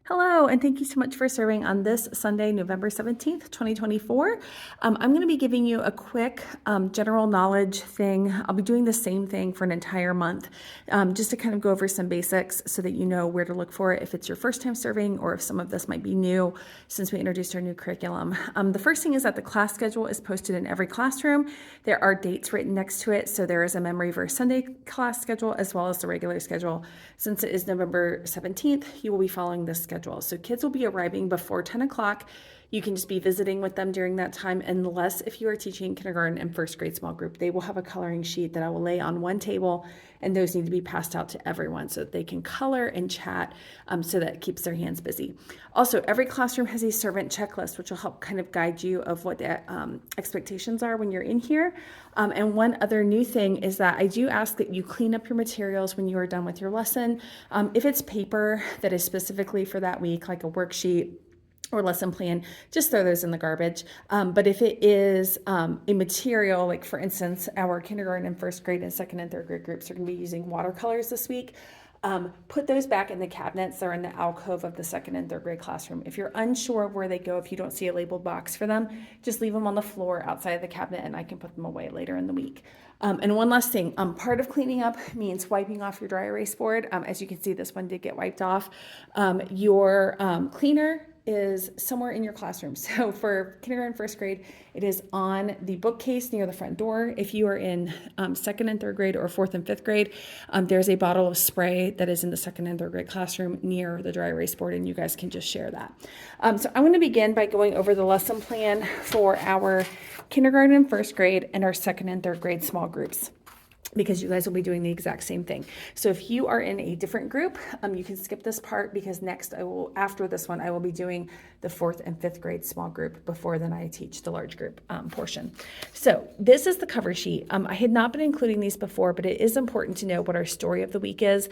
Hello, and thank you so much for serving on this Sunday, November 17th, 2024. I'm going to be giving you a quick general knowledge thing. I'll be doing the same thing for an entire month, just to kind of go over some basics so that you know where to look for it if it's your first time serving or if some of this might be new since we introduced our new curriculum. The first thing is that the class schedule is posted in every classroom. There are dates written next to it, so there is a Memory Verse Sunday class schedule as well as the regular schedule. Since it is November 17th, you will be following this schedule. So kids will be arriving before 10 o'clock. You can just be visiting with them during that time, unless if you are teaching kindergarten and first grade small group, they will have a coloring sheet that I will lay on one table, and those need to be passed out to everyone so that they can color and chat, so that it keeps their hands busy. Also, every classroom has a servant checklist, which will help kind of guide you of what the expectations are when you're in here. And one other new thing is that I do ask that you clean up your materials when you are done with your lesson. If it's paper that is specifically for that week, like a worksheet or lesson plan, just throw those in the garbage. But if it is a material, like for instance, our kindergarten and first grade and second and third grade groups are going to be using watercolors this week, put those back in the cabinets. They're in the alcove of the second and third grade classroom. If you're unsure of where they go, if you don't see a labeled box for them, just leave them on the floor outside of the cabinet and I can put them away later in the week. And one last thing, part of cleaning up means wiping off your dry erase board. As you can see, this one did get wiped off. Your cleaner is somewhere in your classroom. So for kindergarten, first grade, it is on the bookcase near the front door. If you are in second and third grade or fourth and fifth grade, there's a bottle of spray that is in the second and third grade classroom near the dry erase board, and you guys can just share that. So I'm going to begin by going over the lesson plan for our kindergarten and first grade and our second and third grade small groups, because you guys will be doing the exact same thing. So if you are in a different group, you can skip this part, because next after this one, I will be doing the fourth and fifth grade small group before then I teach the large group portion. So this is the cover sheet. I had not been including these before, but it is important to know what our story of the week is.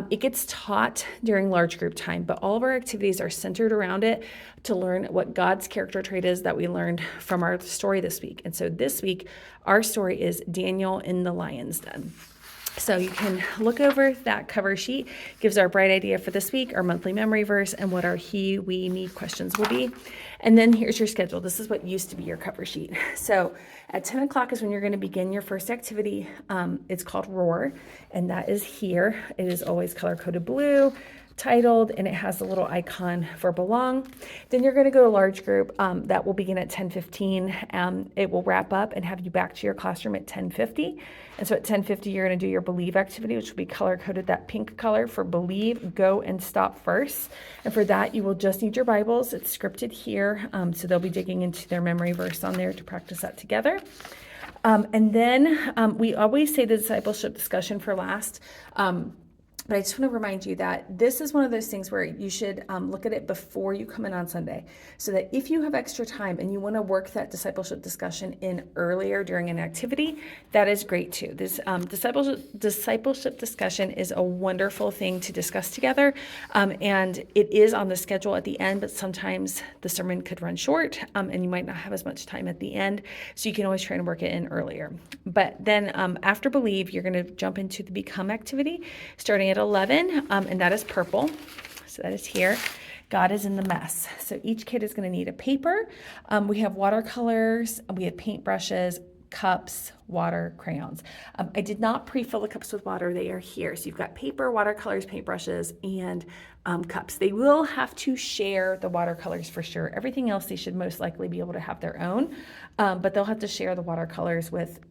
It gets taught during large group time, but all of our activities are centered around it to learn what God's character trait is that we learned from our story this week. And so this week, our story is Daniel in the lion's den. So you can look over that cover sheet, gives our bright idea for this week, our monthly memory verse, and what our he, we, me questions will be. And then here's your schedule. This is what used to be your cover sheet. So at 10 o'clock is when you're going to begin your first activity. It's called Roar, and that is here. It is always color-coded blue, titled, and it has the little icon for belong. Then you're going to go to large group. That will begin at 10:15. It will wrap up and have you back to your classroom at 10:50. And so at 10:50, you're going to do your believe activity, which will be color-coded that pink color for believe, go, and stop first. And for that, you will just need your Bibles. It's scripted here, so they'll be digging into their memory verse on there to practice that together. And then we always say the discipleship discussion for last. But I just want to remind you that this is one of those things where you should look at it before you come in on Sunday, so that if you have extra time and you want to work that discipleship discussion in earlier during an activity, that is great too. This discipleship discussion is a wonderful thing to discuss together, and it is on the schedule at the end, but sometimes the sermon could run short, and you might not have as much time at the end, so you can always try and work it in earlier. But then after Believe, you're going to jump into the Become activity, starting at 11, and that is purple. So that is here. God is in the mess. So each kid is going to need a paper. We have watercolors, we have paintbrushes, cups, water, crayons. I did not pre-fill the cups with water. They are here. So you've got paper, watercolors, paintbrushes, and cups. They will have to share the watercolors for sure. Everything else, they should most likely be able to have their own, but they'll have to share the watercolors with,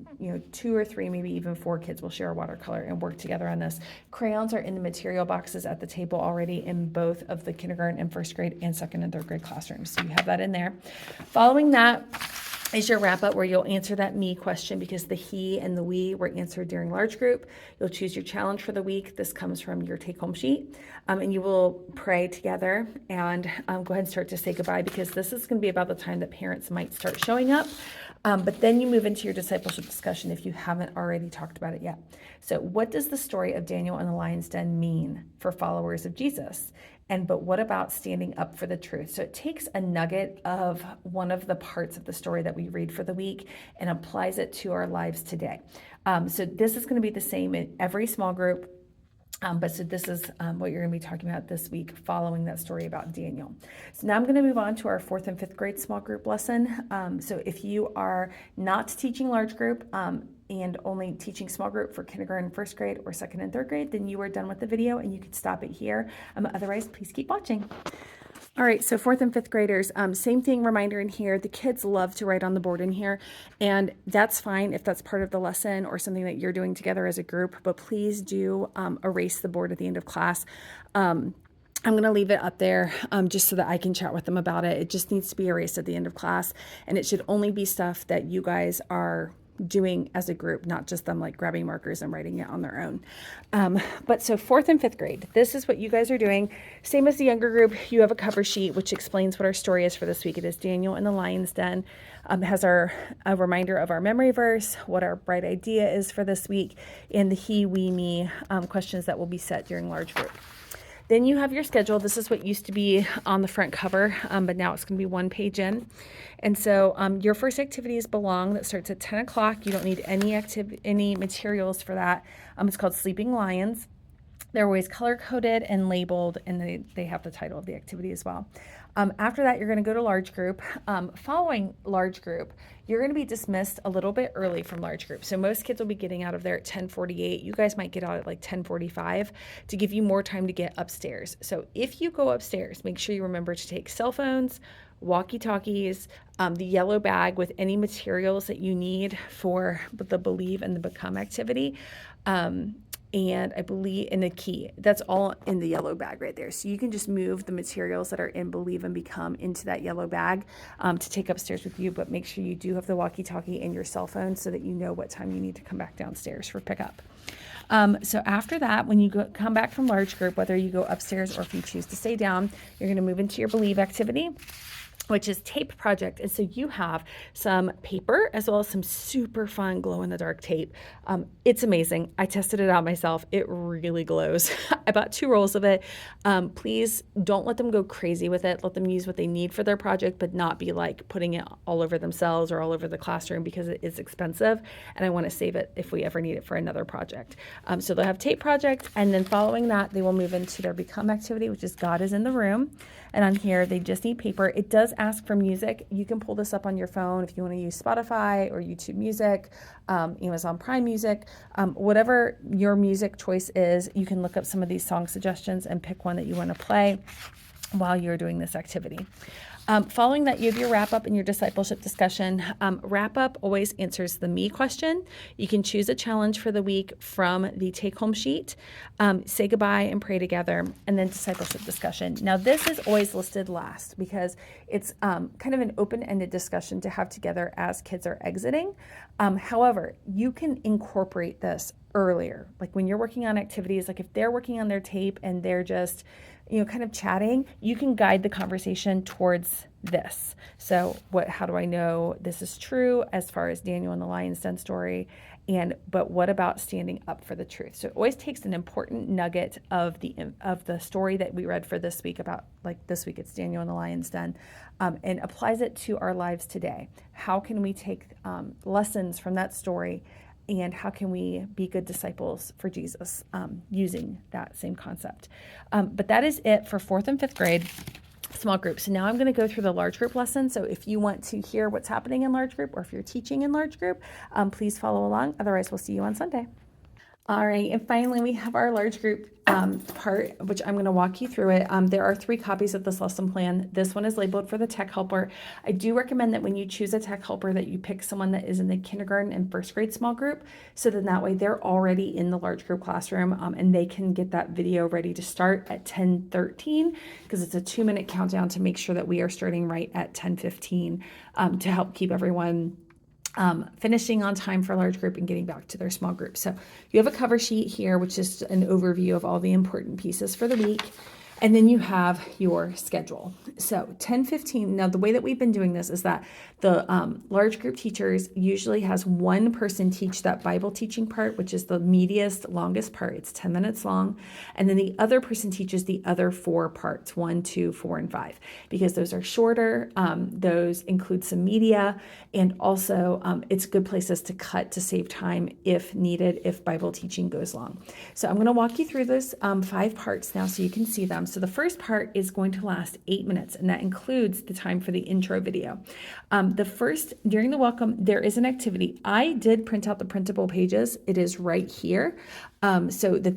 2 or 3, maybe even 4 kids will share a watercolor and work together on this. Crayons are in the material boxes at the table already in both of the kindergarten and first grade and second and third grade classrooms. So you have that in there. Following that is your wrap up, where you'll answer that me question, because the he and the we were answered during large group. You'll choose your challenge for the week. This comes from your take home sheet, and you will pray together and go ahead and start to say goodbye, because this is going to be about the time that parents might start showing up. But then you move into your discipleship discussion if you haven't already talked about it yet. So what does the story of Daniel and the lion's den mean for followers of Jesus? But what about standing up for the truth? So it takes a nugget of one of the parts of the story that we read for the week and applies it to our lives today. So this is going to be the same in every small group. But so this is what you're going to be talking about this week following that story about Daniel. So now I'm going to move on to our 4th and 5th grade small group lesson. So if you are not teaching large group and only teaching small group for kindergarten, 1st grade, or 2nd and 3rd grade, then you are done with the video and you can stop it here. Otherwise, please keep watching. All right, so 4th and 5th graders, same thing, reminder in here. The kids love to write on the board in here, and that's fine if that's part of the lesson or something that you're doing together as a group, but please do erase the board at the end of class. I'm going to leave it up there just so that I can chat with them about it. It just needs to be erased at the end of class, and it should only be stuff that you guys are doing as a group, not just them like grabbing markers and writing it on their own. But so 4th and 5th grade, this is what you guys are doing. Same as the younger group, you have a cover sheet which explains what our story is for this week. It is Daniel in the Lion's Den. It has a reminder of our memory verse, what our bright idea is for this week, and the he, we, me questions that will be set during large group. Then you have your schedule. This is what used to be on the front cover, but now it's going to be 1 page in. And so your first activity is Belong. That starts at 10 o'clock. You don't need any materials for that. It's called Sleeping Lions. They're always color-coded and labeled, and they have the title of the activity as well. After that, you're going to go to large group. Following large group, you're going to be dismissed a little bit early from large group. So most kids will be getting out of there at 10:48. You guys might get out at like 10:45 to give you more time to get upstairs. So if you go upstairs, make sure you remember to take cell phones, walkie-talkies, the yellow bag with any materials that you need for the Believe and the Become activity. And I believe in a key. That's all in the yellow bag right there. So you can just move the materials that are in Believe and Become into that yellow bag to take upstairs with you, but make sure you do have the walkie-talkie and your cell phone so that you know what time you need to come back downstairs for pickup. So after that, when you come back from large group, whether you go upstairs or if you choose to stay down, you're going to move into your Believe activity, which is tape project. And so you have some paper as well as some super fun glow-in-the-dark tape. It's amazing. I tested it out myself. It really glows. I bought 2 rolls of it. Please don't let them go crazy with it. Let them use what they need for their project, but not be like putting it all over themselves or all over the classroom because it is expensive. And I want to save it if we ever need it for another project. So they'll have tape project. And then following that, they will move into their Become activity, which is God is in the Room. And on here, they just need paper. It does ask for music. You can pull this up on your phone if you want to use Spotify or YouTube Music, Amazon Prime Music, whatever your music choice is. You can look up some of these song suggestions and pick one that you want to play while you're doing this activity. Following that, you have your wrap-up and your discipleship discussion. Wrap-up always answers the me question. You can choose a challenge for the week from the take-home sheet, say goodbye and pray together, and then discipleship discussion. Now, this is always listed last because it's kind of an open-ended discussion to have together as kids are exiting. However, you can incorporate this earlier. Like when you're working on activities, like if they're working on their tape and they're just kind of chatting, you can guide the conversation towards this. So how do I know this is true as far as Daniel and the Lion's Den story? But what about standing up for the truth? So it always takes an important nugget of the story that we read for this week about, like this week it's Daniel and the Lion's Den, and applies it to our lives today. How can we take lessons from that story, and how can we be good disciples for Jesus using that same concept? But that is it for 4th and 5th grade small group. So now I'm going to go through the large group lesson. So if you want to hear what's happening in large group or if you're teaching in large group, please follow along. Otherwise, we'll see you on Sunday. All right, and finally we have our large group part, which I'm going to walk you through it. There are 3 copies of this lesson plan. This one is labeled for the tech helper. I do recommend that when you choose a tech helper that you pick someone that is in the kindergarten and 1st grade small group, so then that way they're already in the large group classroom and they can get that video ready to start at 10:13 because it's a 2-minute countdown to make sure that we are starting right at 10:15 to help keep everyone finishing on time for large group and getting back to their small group. So you have a cover sheet here, which is an overview of all the important pieces for the week. And then you have your schedule. So 10:15. Now, the way that we've been doing this is that the large group teachers usually has one person teach that Bible teaching part, which is the meatiest, longest part. It's 10 minutes long. And then the other person teaches the other 4 parts, 1, 2, 4, and 5, because those are shorter. Those include some media, and also it's good places to cut to save time if needed, if Bible teaching goes long. So I'm going to walk you through those 5 parts now so you can see them. So the first part is going to last 8 minutes, and that includes the time for the intro video. During the welcome, there is an activity. I did print out the printable pages. It is right here, so that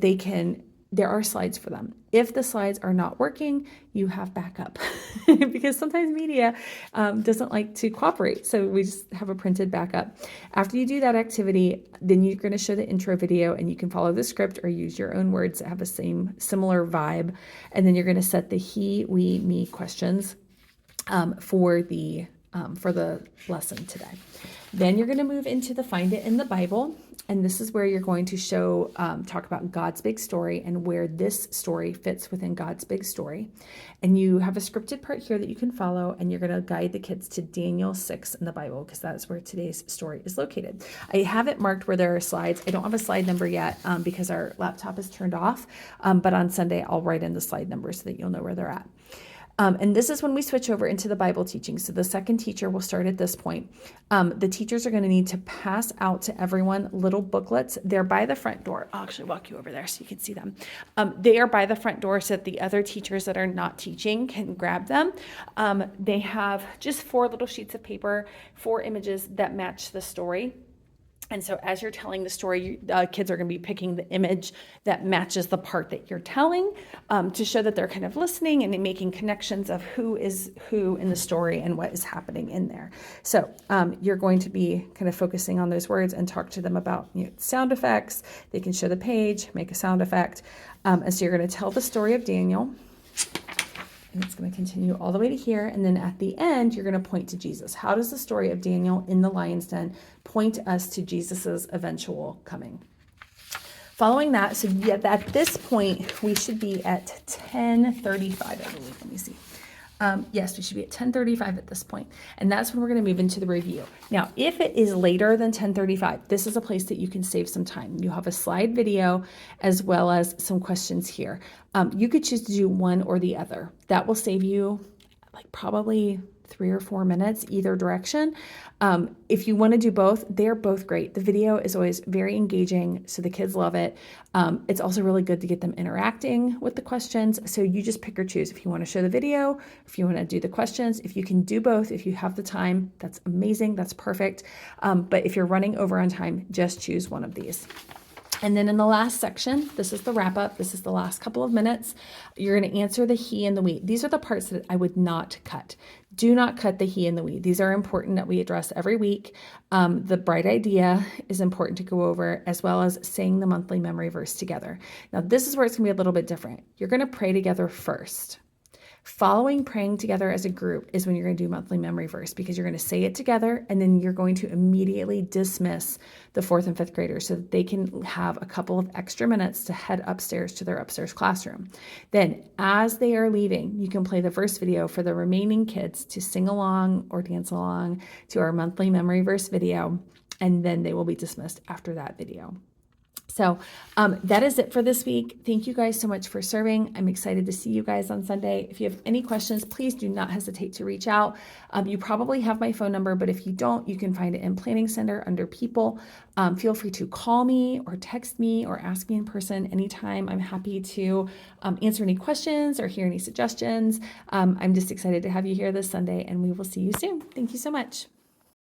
there are slides for them. If the slides are not working, you have backup because sometimes media doesn't like to cooperate. So we just have a printed backup. After you do that activity, then you're going to show the intro video, and you can follow the script or use your own words that have a similar vibe. And then you're going to set the he, we, me questions for the lesson today. Then you're going to move into the Find It in the Bible. And this is where you're going to talk about God's big story and where this story fits within God's big story. And you have a scripted part here that you can follow, and you're going to guide the kids to Daniel 6 in the Bible, because that's where today's story is located. I have it marked where there are slides. I don't have a slide number yet because our laptop is turned off. But on Sunday, I'll write in the slide number so that you'll know where they're at. And this is when we switch over into the Bible teaching. So the second teacher will start at this point. The teachers are going to need to pass out to everyone little booklets. They're by the front door. I'll actually walk you over there so you can see them. They are by the front door so that the other teachers that are not teaching can grab them. They have just 4 little sheets of paper, 4 images that match the story. And so as you're telling the story, kids are going to be picking the image that matches the part that you're telling to show that they're kind of listening and making connections of who is who in the story and what is happening in there. So you're going to be kind of focusing on those words and talk to them about sound effects. They can show the page, make a sound effect. And so you're going to tell the story of Daniel. And it's going to continue all the way to here. And then at the end, you're going to point to Jesus. How does the story of Daniel in the lion's den point us to Jesus's eventual coming? Following that, so at this point, we should be at 10:35, I believe. Let me see. Yes, we should be at 10:35 at this point. And that's when we're going to move into the review. Now, if it is later than 10:35, this is a place that you can save some time. You have a slide video as well as some questions here. You could choose to do one or the other. That will save you probably 3 or 4 minutes either direction. If you want to do both, they're both great. The video is always very engaging, so the kids love it. It's also really good to get them interacting with the questions. So you just pick or choose. If you want to show the video, if you want to do the questions, if you can do both, if you have the time, that's amazing. That's perfect. But if you're running over on time, just choose one of these. And then in the last section, this is the wrap up. This is the last couple of minutes. You're going to answer the he and the we. These are the parts that I would not cut. Do not cut the he and the we. These are important that we address every week. The bright idea is important to go over, as well as saying the monthly memory verse together. Now, this is where it's going to be a little bit different. You're going to pray together first. Following praying together as a group is when you're going to do monthly memory verse, because you're going to say it together, and then you're going to immediately dismiss the 4th and 5th graders so that they can have a couple of extra minutes to head upstairs to their upstairs classroom. Then as they are leaving, you can play the verse video for the remaining kids to sing along or dance along to our monthly memory verse video, and then they will be dismissed after that video. So that is it for this week. Thank you guys so much for serving. I'm excited to see you guys on Sunday. If you have any questions, please do not hesitate to reach out. You probably have my phone number, but if you don't, you can find it in Planning Center under People. Feel free to call me or text me or ask me in person anytime. I'm happy to answer any questions or hear any suggestions. I'm just excited to have you here this Sunday, and we will see you soon. Thank you so much.